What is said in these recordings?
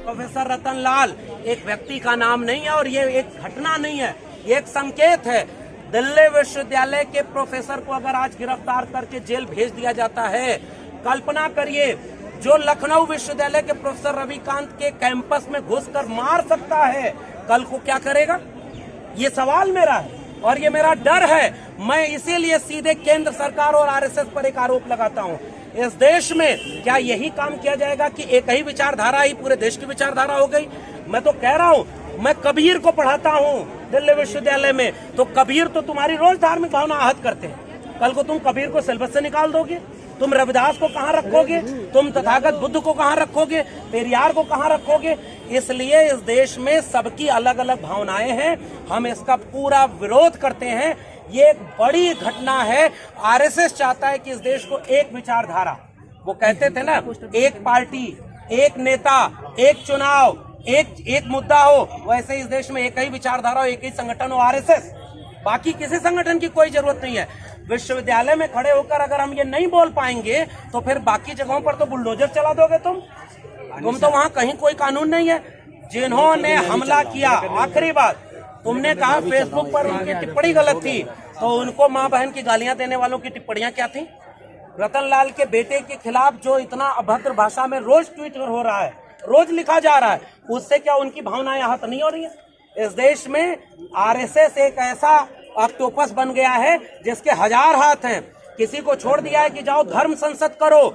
Professor रतन लाल एक व्यक्ति का नाम नहीं है और ये एक घटना नहीं है, ये एक संकेत है। दिल्ली विश्वविद्यालय के प्रोफेसर को अगर आज गिरफ्तार करके जेल भेज दिया जाता है, कल्पना करिए जो लखनऊ विश्वविद्यालय के प्रोफेसर रविकांत के कैंपस में घुसकर मार सकता है, कल को क्या करेगा? ये सवाल मेरा है और ये मेरा डर है। मैं इसीलिए सीधे केंद्र सरकार और आरएसएस पर एक आरोप लगाता हूँ। इस देश में क्या यही काम किया जाएगा कि एक ही विचारधारा ही पूरे देश की विचारधारा हो गई? मैं तो कह रहा हूँ, मैं कबीर को पढ़ाता हूँ दिल्ली विश्वविद्यालय में, तो कबीर तो तुम्हारी रोज धार्मिक भावना आहत करते हैं। कल को तुम कबीर को सिलेबस से निकाल दोगे? तुम रविदास को कहाँ रखोगे? तुम तथागत बुद्ध को कहाँ रखोगे? पेरियार को कहाँ रखोगे? इसलिए इस देश में सबकी अलग अलग भावनाएं हैं, हम इसका पूरा विरोध करते हैं। ये एक बड़ी घटना है। आरएसएस चाहता है कि इस देश को एक विचारधारा, वो कहते थे ना, एक पार्टी, एक नेता, एक चुनाव, एक मुद्दा हो, वैसे इस देश में एक ही विचारधारा हो, एक ही संगठन हो, आरएसएस। बाकी किसी संगठन की कोई जरूरत नहीं है। विश्वविद्यालय में खड़े होकर अगर हम ये नहीं बोल पाएंगे तो फिर बाकी जगहों पर तो बुलडोजर चला दोगे तुम तो वहां कहीं कोई कानून नहीं है। जिन्होंने हमला किया, आखिरी बात, तुमने कहा फेसबुक पर उनकी टिप्पणी गलत थी, तो उनको माँ बहन की गालियां देने वालों की टिप्पणियां क्या थी? रतन लाल के बेटे के खिलाफ जो इतना अभद्र भाषा में रोज ट्वीट हो रहा है, रोज लिखा जा रहा है, उससे क्या उनकी भावनाएं आहत नहीं हो रही है? इस देश में आरएसएस एक ऐसा ऑक्टोपस बन गया है जिसके 1000 हाथ हैं। किसी को छोड़ दिया है कि जाओ धर्म संसद करो,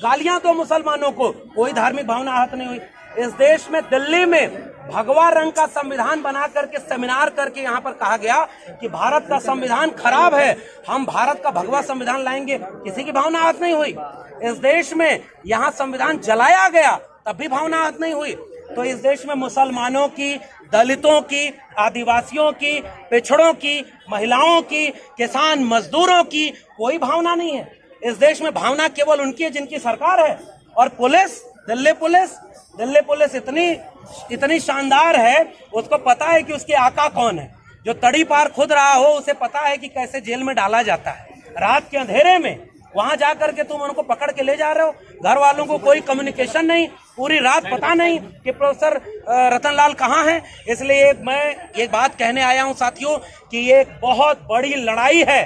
गालियां दो मुसलमानों को, कोई धार्मिक भावना आहत नहीं हुई। इस देश में दिल्ली में भगवा रंग का संविधान बना करके सेमिनार करके यहाँ पर कहा गया कि भारत का संविधान खराब है, हम भारत का भगवा संविधान लाएंगे, किसी की भावना आहत नहीं हुई। इस देश में यहाँ संविधान जलाया गया, तब भी भावना आहत नहीं हुई। तो इस देश में मुसलमानों की, दलितों की, आदिवासियों की, पिछड़ों की, महिलाओं की, किसान मजदूरों की कोई भावना नहीं है। इस देश में भावना केवल उनकी है जिनकी सरकार है। और पुलिस, दिल्ली पुलिस इतनी शानदार है, उसको पता है कि उसके आका कौन है। जो तड़ी पार खुद रहा हो उसे पता है कि कैसे जेल में डाला जाता है। रात के अंधेरे में वहां जाकर के तुम उनको पकड़ के ले जा रहे हो, घर वालों को कोई कम्युनिकेशन नहीं, पूरी रात पता नहीं कि प्रोफेसर रतन लाल कहाँ है। इसलिए मैं एक बात कहने आया हूं साथियों कि ये एक बहुत बड़ी लड़ाई है।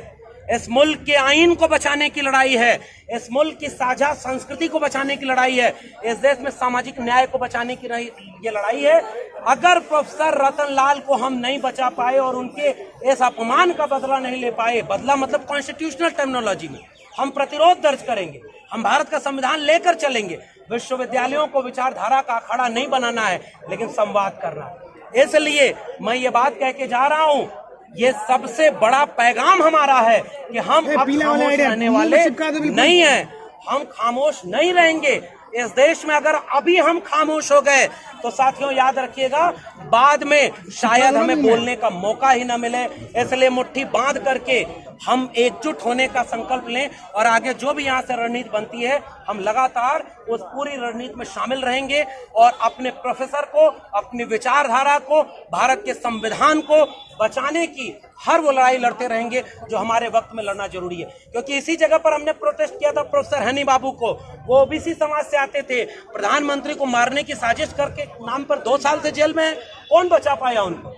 इस मुल्क के आईन को बचाने की लड़ाई है, इस मुल्क की साझा संस्कृति को बचाने की लड़ाई है, इस देश में सामाजिक न्याय को बचाने की ये लड़ाई है। अगर प्रोफेसर रतन लाल को हम नहीं बचा पाए और उनके इस अपमान का बदला नहीं ले पाए, बदला मतलब कॉन्स्टिट्यूशनल टर्मिनोलॉजी में, हम प्रतिरोध दर्ज करेंगे, हम भारत का संविधान लेकर चलेंगे। विश्वविद्यालयों को विचारधारा का अखाड़ा नहीं बनाना है, लेकिन संवाद करना है। इसलिए मैं ये बात कह के जा रहा हूँ, ये सबसे बड़ा पैगाम हमारा है कि हम अब खामोश रहने वाले नहीं हैं, हम खामोश नहीं रहेंगे। इस देश में अगर अभी हम खामोश हो गए तो साथियों याद रखिएगा, बाद में शायद हमें बोलने का मौका ही न मिले। इसलिए मुट्ठी बांध करके हम एकजुट होने का संकल्प लें और आगे जो भी यहाँ से रणनीति बनती है, हम लगातार उस पूरी रणनीति में शामिल रहेंगे और अपने प्रोफेसर को, अपनी विचारधारा को, भारत के संविधान को बचाने की हर वो लड़ाई लड़ते रहेंगे जो हमारे वक्त में लड़ना जरूरी है। क्योंकि इसी जगह पर हमने प्रोटेस्ट किया था प्रोफेसर हनी बाबू को, वो ओबीसी समाज से आते थे, प्रधानमंत्री को मारने की साजिश करके नाम पर 2 साल से जेल में है, कौन बचा पाया उनको?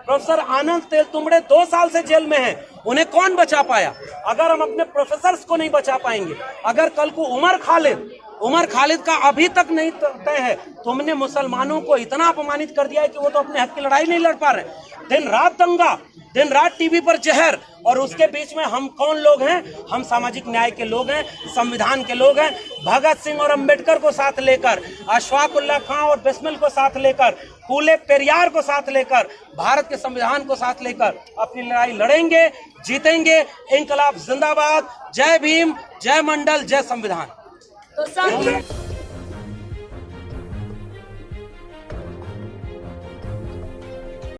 प्रोफेसर आनंद तेलतुंबड़े 2 साल से जेल में हैं, उन्हें कौन बचा पाया? अगर हम अपने प्रोफेसर्स को नहीं बचा पाएंगे, अगर कल को उमर खालिद का अभी तक नहीं तय है, तुमने मुसलमानों को इतना अपमानित कर दिया है कि वो तो अपने हक की लड़ाई नहीं लड़ पा रहे। दिन रात दंगा, दिन रात टीवी पर जहर, और उसके बीच में हम कौन लोग हैं? हम सामाजिक न्याय के लोग हैं, संविधान के लोग हैं। भगत सिंह और अंबेडकर को साथ लेकर, अशफाक उल्लाह खां और बिस्मिल को साथ लेकर, फूले पेरियार को साथ लेकर, भारत के संविधान को साथ लेकर अपनी लड़ाई लड़ेंगे, जीतेंगे। इंकलाब जिंदाबाद, जय भीम, जय मंडल, जय संविधान। तो